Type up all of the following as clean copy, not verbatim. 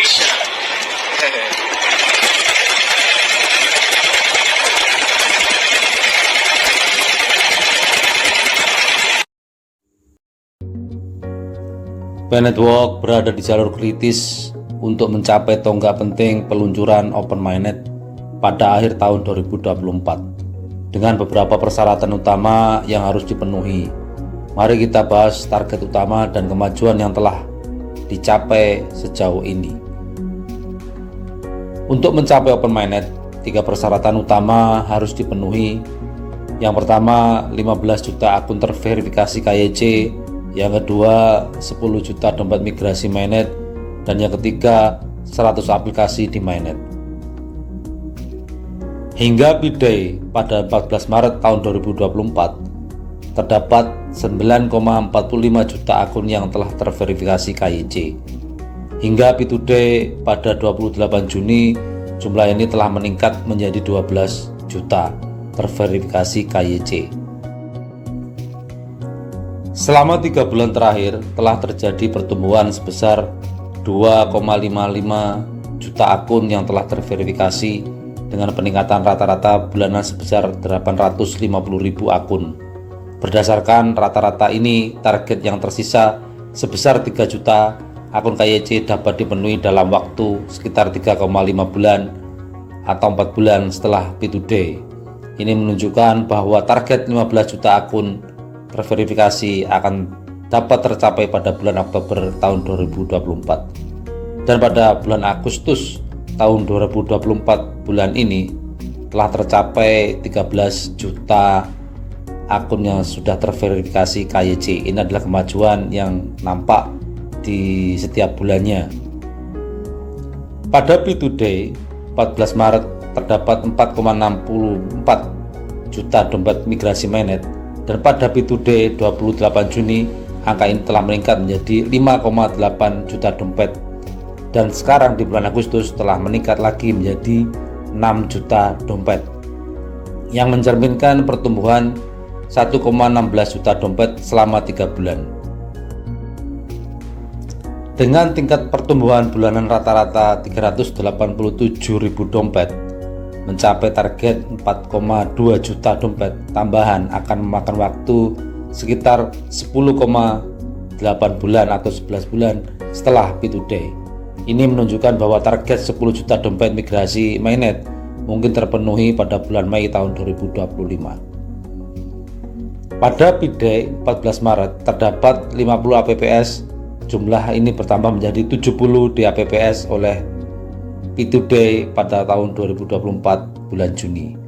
Indonesia. P-Network berada di jalur kritis untuk mencapai tonggak penting peluncuran Open Mainnet pada akhir tahun 2024 dengan beberapa persyaratan utama yang harus dipenuhi. Mari kita bahas target utama dan kemajuan yang telah dicapai sejauh ini. Untuk mencapai Open Mainnet, 3 persyaratan utama harus dipenuhi. Yang pertama, 15 juta akun terverifikasi KYC. Yang kedua, 10 juta dompet migrasi mainnet, dan yang ketiga, 100 aplikasi di mainnet. Hingga P-Day pada 14 Maret tahun 2024, terdapat 9,45 juta akun yang telah terverifikasi KYC. Hingga P-Today pada 28 Juni, jumlah ini telah meningkat menjadi 12 juta terverifikasi KYC. Selama 3 bulan terakhir telah terjadi pertumbuhan sebesar 2,55 juta akun yang telah terverifikasi dengan peningkatan rata-rata bulanan sebesar 850.000 akun. Berdasarkan rata-rata ini, target yang tersisa sebesar 3 juta akun KYC dapat dipenuhi dalam waktu sekitar 3,5 bulan atau 4 bulan setelah P-Today. Ini menunjukkan bahwa target 15 juta akun terverifikasi akan dapat tercapai pada bulan Oktober tahun 2024, dan pada bulan Agustus tahun 2024 bulan ini telah tercapai 13 juta akun yang sudah terverifikasi KYC. Ini adalah kemajuan yang nampak di setiap bulannya. Pada P-Today 14 Maret terdapat 4,64 juta dompet migrasi mainnet, dan pada P-Today 28 Juni angka ini telah meningkat menjadi 5,8 juta dompet, dan sekarang di bulan Agustus telah meningkat lagi menjadi 6 juta dompet, yang mencerminkan pertumbuhan 1,16 juta dompet selama 3 bulan. Dengan tingkat pertumbuhan bulanan rata-rata 387.000 dompet, mencapai target 4,2 juta dompet tambahan akan memakan waktu sekitar 10,8 bulan atau 11 bulan setelah P-Today. Ini menunjukkan bahwa target 10 juta dompet migrasi mainnet mungkin terpenuhi pada bulan Mei tahun 2025. Pada P-Day 14 Maret terdapat 50 APPS. Jumlah ini bertambah menjadi 70 di APPS oleh P-Today pada tahun 2024 bulan Juni.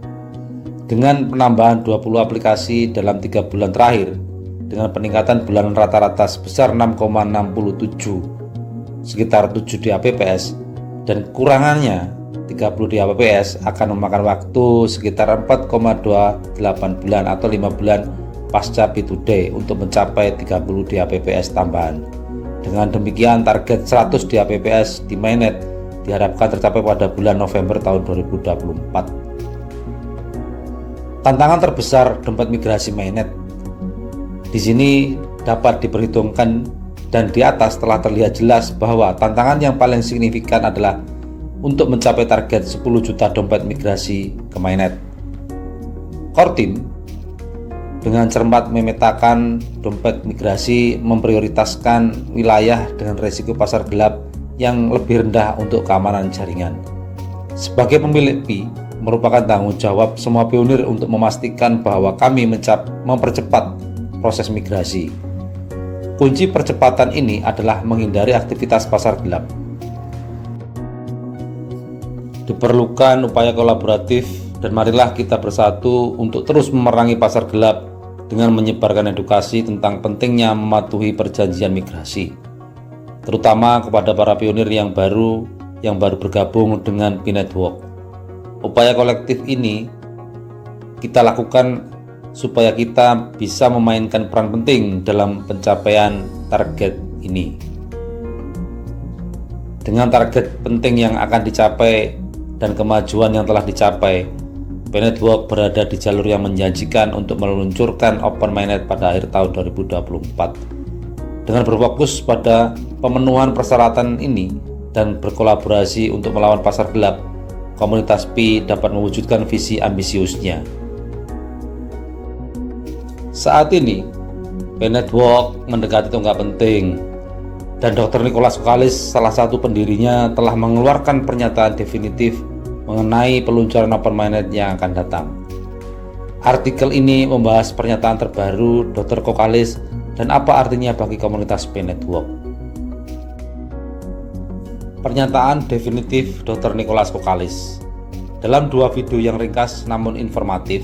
Dengan penambahan 20 aplikasi dalam 3 bulan terakhir, dengan peningkatan bulanan rata-rata sebesar 6,67, sekitar 7 di APPS, dan kurangannya 30 di APPS akan memakan waktu sekitar 4,28 bulan atau 5 bulan pasca P-Today untuk mencapai 30 di APPS tambahan. Dengan demikian, target 100 di APPS di mainnet diharapkan tercapai pada bulan November tahun 2024. Tantangan terbesar dompet migrasi mainnet di sini dapat diperhitungkan, dan di atas telah terlihat jelas bahwa tantangan yang paling signifikan adalah untuk mencapai target 10 juta dompet migrasi ke mainnet. Core Team dengan cermat memetakan dompet migrasi memprioritaskan wilayah dengan risiko pasar gelap yang lebih rendah untuk keamanan jaringan. Sebagai pemilik Pi, merupakan tanggung jawab semua pionir untuk memastikan bahwa kami mempercepat proses migrasi. Kunci percepatan ini adalah menghindari aktivitas pasar gelap. Diperlukan upaya kolaboratif, dan marilah kita bersatu untuk terus memerangi pasar gelap dengan menyebarkan edukasi tentang pentingnya mematuhi perjanjian migrasi, terutama kepada para pionir yang baru bergabung dengan P-Network. Upaya kolektif ini kita lakukan supaya kita bisa memainkan peran penting dalam pencapaian target ini. Dengan target penting yang akan dicapai dan kemajuan yang telah dicapai, P-Network berada di jalur yang menjanjikan untuk meluncurkan Open Mainnet pada akhir tahun 2024. Dengan berfokus pada pemenuhan persyaratan ini, dan berkolaborasi untuk melawan pasar gelap, komunitas Pi dapat mewujudkan visi ambisiusnya. Saat ini, Pi Network mendekati tonggak penting, dan Dr. Nicholas Kokalis, salah satu pendirinya, telah mengeluarkan pernyataan definitif mengenai peluncuran Open Mainnet yang akan datang. Artikel ini membahas pernyataan terbaru Dr. Kokalis dan apa artinya bagi komunitas Pi Network. Pernyataan definitif Dr. Nicholas Kokalis. Dalam dua video yang ringkas namun informatif,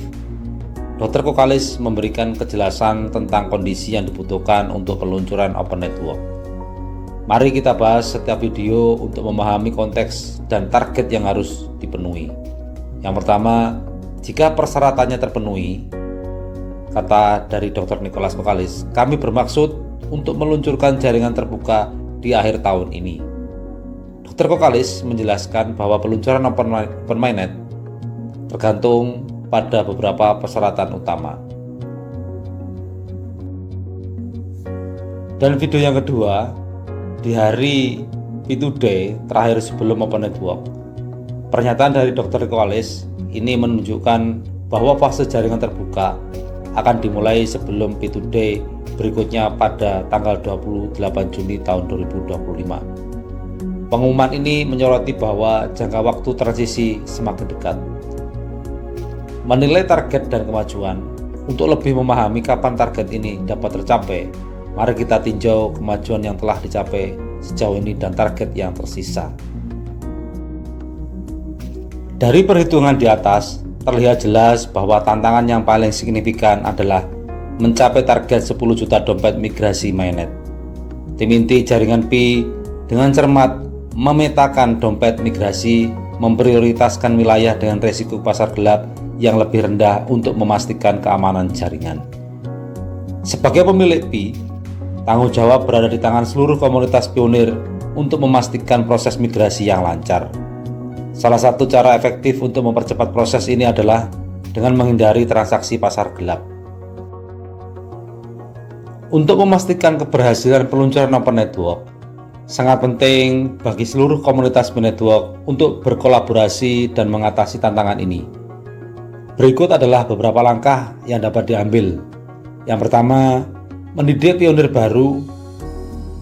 Dr. Kokalis memberikan kejelasan tentang kondisi yang dibutuhkan untuk peluncuran Open Network. Mari kita bahas setiap video untuk memahami konteks dan target yang harus dipenuhi. Yang pertama, jika persyaratannya terpenuhi, kata dari Dr. Nicholas Kokalis, kami bermaksud untuk meluncurkan jaringan terbuka di akhir tahun ini. Dr. Kokalis menjelaskan bahwa peluncuran Open Mainnet tergantung pada beberapa persyaratan utama. Dan video yang kedua, di hari P2Day terakhir sebelum Open Network, pernyataan dari Dr. Kokalis ini menunjukkan bahwa fase jaringan terbuka akan dimulai sebelum P2Day berikutnya pada tanggal 28 Juni tahun 2025. Pengumuman ini menyoroti bahwa jangka waktu transisi semakin dekat. Menilai target dan kemajuan, untuk lebih memahami kapan target ini dapat tercapai, mari kita tinjau kemajuan yang telah dicapai sejauh ini dan target yang tersisa. Dari perhitungan di atas, terlihat jelas bahwa tantangan yang paling signifikan adalah mencapai target 10 juta dompet migrasi mainnet. Tim inti jaringan Pi dengan cermat memetakan dompet migrasi, memprioritaskan wilayah dengan resiko pasar gelap yang lebih rendah untuk memastikan keamanan jaringan. Sebagai pemilik Pi, tanggung jawab berada di tangan seluruh komunitas pionir untuk memastikan proses migrasi yang lancar. Salah satu cara efektif untuk mempercepat proses ini adalah dengan menghindari transaksi pasar gelap. Untuk memastikan keberhasilan peluncuran Open Network, sangat penting bagi seluruh komunitas Pi Network untuk berkolaborasi dan mengatasi tantangan ini. Berikut adalah beberapa langkah yang dapat diambil. Yang pertama, mendidik pionir baru.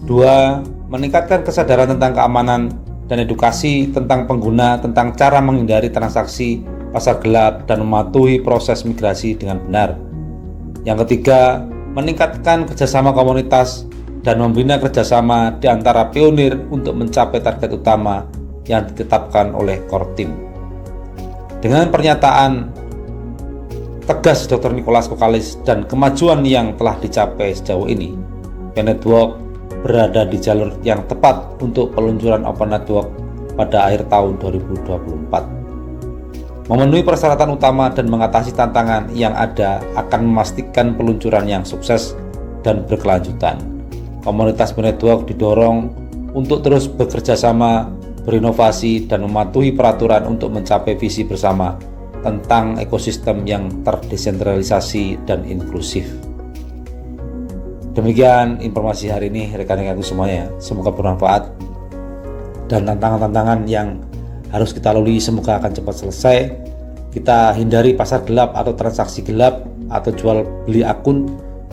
2. Meningkatkan kesadaran tentang keamanan dan edukasi tentang pengguna tentang cara menghindari transaksi pasar gelap dan mematuhi proses migrasi dengan benar. Yang ketiga, meningkatkan kerjasama komunitas dan membina kerjasama di antara pionir untuk mencapai target utama yang ditetapkan oleh core team. Dengan pernyataan tegas Dr. Nicholas Kokalis dan kemajuan yang telah dicapai sejauh ini, Pi Network berada di jalur yang tepat untuk peluncuran Open Network pada akhir tahun 2024. Memenuhi persyaratan utama dan mengatasi tantangan yang ada akan memastikan peluncuran yang sukses dan berkelanjutan. Komunitas Pi Network didorong untuk terus bekerja sama, berinovasi, dan mematuhi peraturan untuk mencapai visi bersama tentang ekosistem yang terdesentralisasi dan inklusif. Demikian informasi hari ini rekan-rekanku semuanya. Semoga bermanfaat dan tantangan-tantangan yang harus kita lalui semoga akan cepat selesai. Kita hindari pasar gelap atau transaksi gelap atau jual beli akun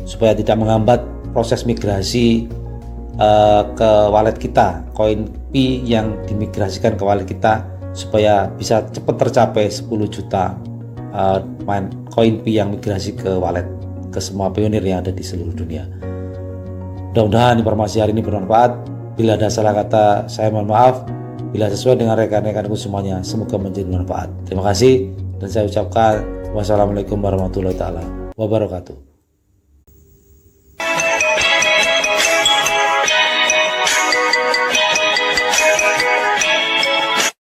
supaya tidak menghambat proses migrasi ke wallet kita, koin Pi yang dimigrasikan ke wallet kita supaya bisa cepat tercapai 10 juta koin Pi yang migrasi ke wallet ke semua pionir yang ada di seluruh dunia. Mudah-mudahan informasi hari ini bermanfaat. Bila ada salah kata, saya mohon maaf. Bila sesuai dengan rekan-rekanku semuanya, semoga menjadi manfaat. Terima kasih dan saya ucapkan wassalamualaikum warahmatullahi wabarakatuh.